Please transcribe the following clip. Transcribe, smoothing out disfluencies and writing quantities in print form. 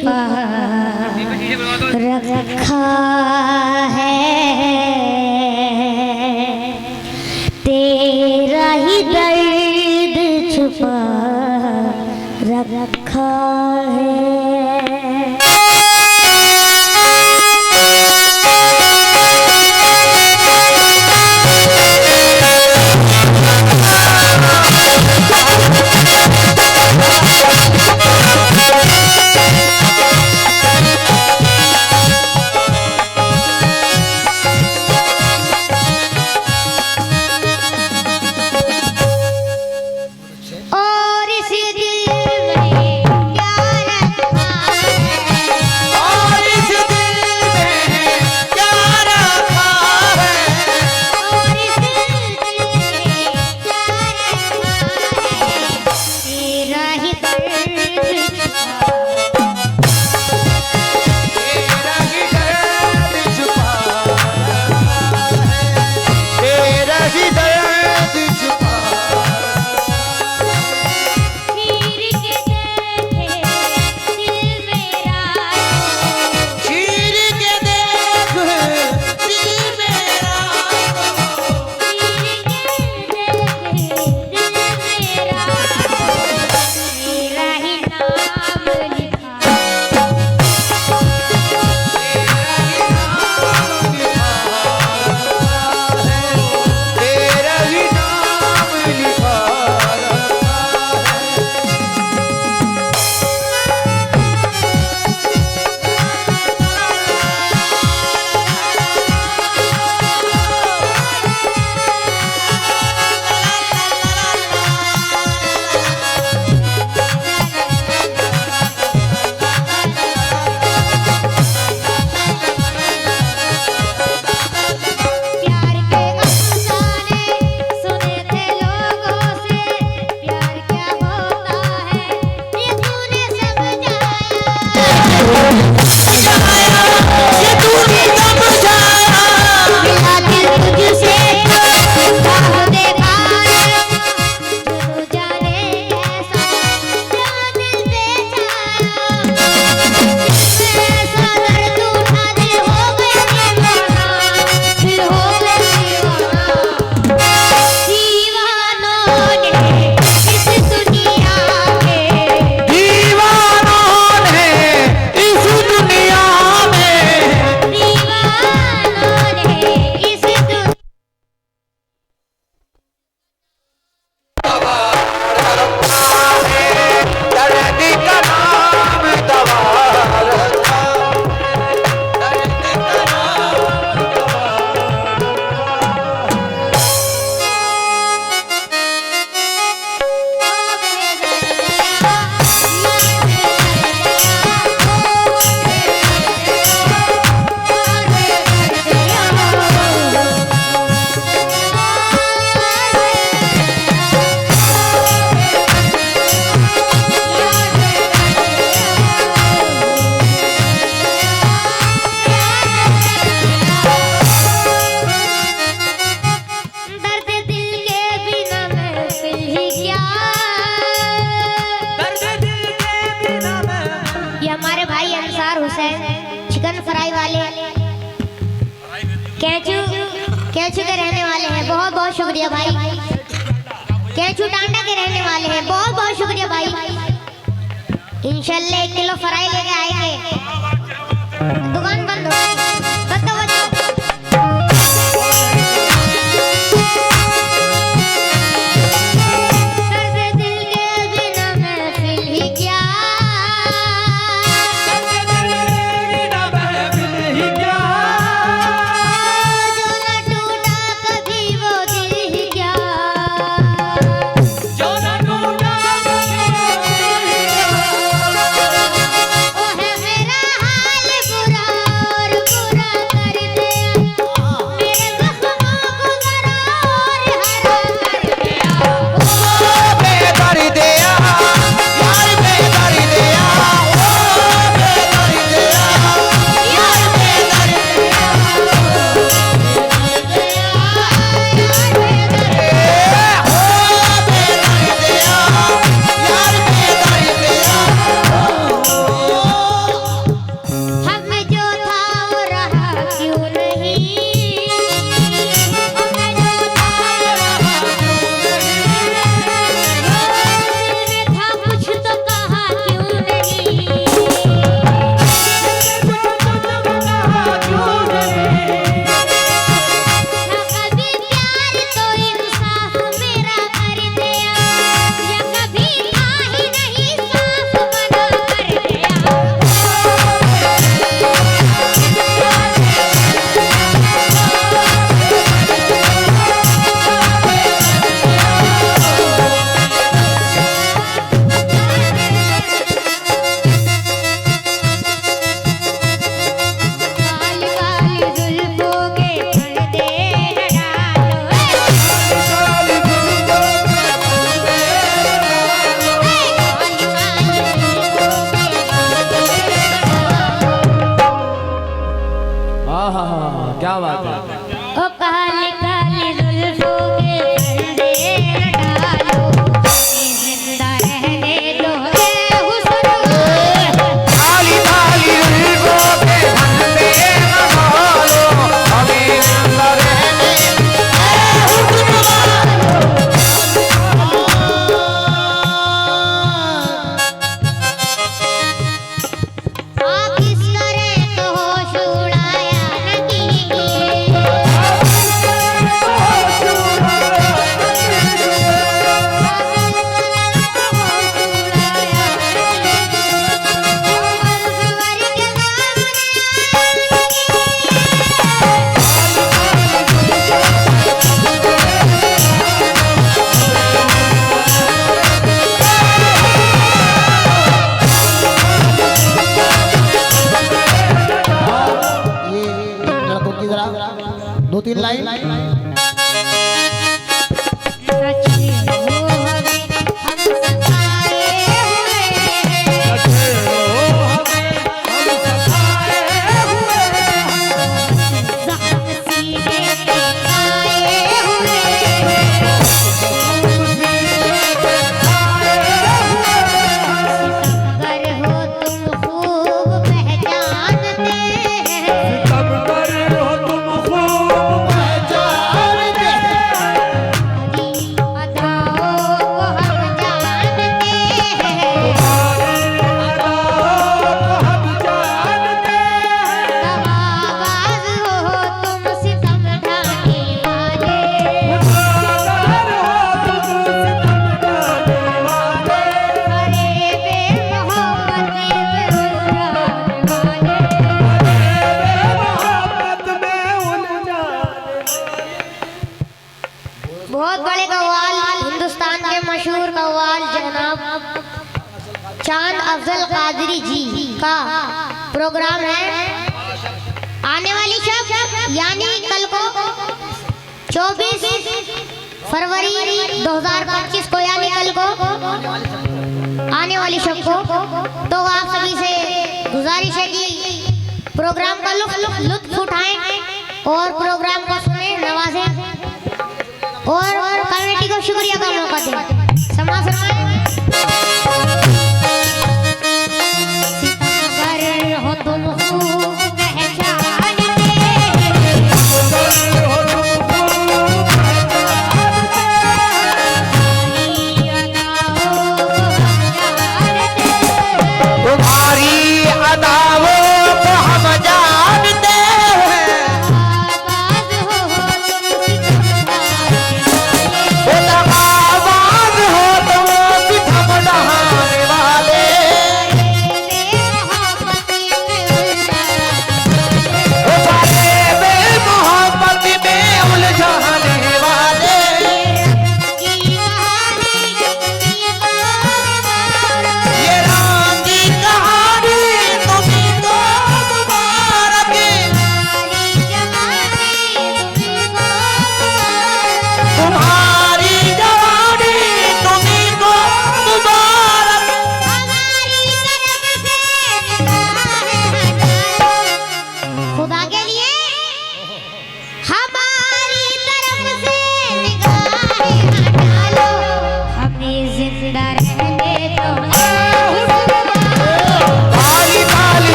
छुपा रखा है, तेरा ही दर्द छुपा रखा है। चिकन फ्राई वाले कैचू के रहने वाले हैं, बहुत बहुत शुक्रिया भाई। कैचू टांडा के रहने वाले हैं, बहुत बहुत शुक्रिया भाई। इंशाल्लाह 1 किलो फ्राई लेके आएंगे। दुकान बंद हो बात है। ओ काली काली जुल्फों के फंदे न डालो, जिंदा रहने दो हुस्न। काली काली जुल्फों के फंदे न डालो, हमें जिंदा रहने दो तीन लाइन। बहुत बड़े कव्वाल, हिंदुस्तान के मशहूर कव्वाल जनाब चांद अफजल कादरी जी का प्रोग्राम है। आने वाली शब यानी कल को 24 फरवरी 2025 को, यानी कल को आने वाली शब को, तो आप सभी से गुजारिश है कि प्रोग्राम का लुत्फ उठाएं और प्रोग्राम को सुने, नवाजें और कमेटी को शुक्रिया का मौका दें। समाज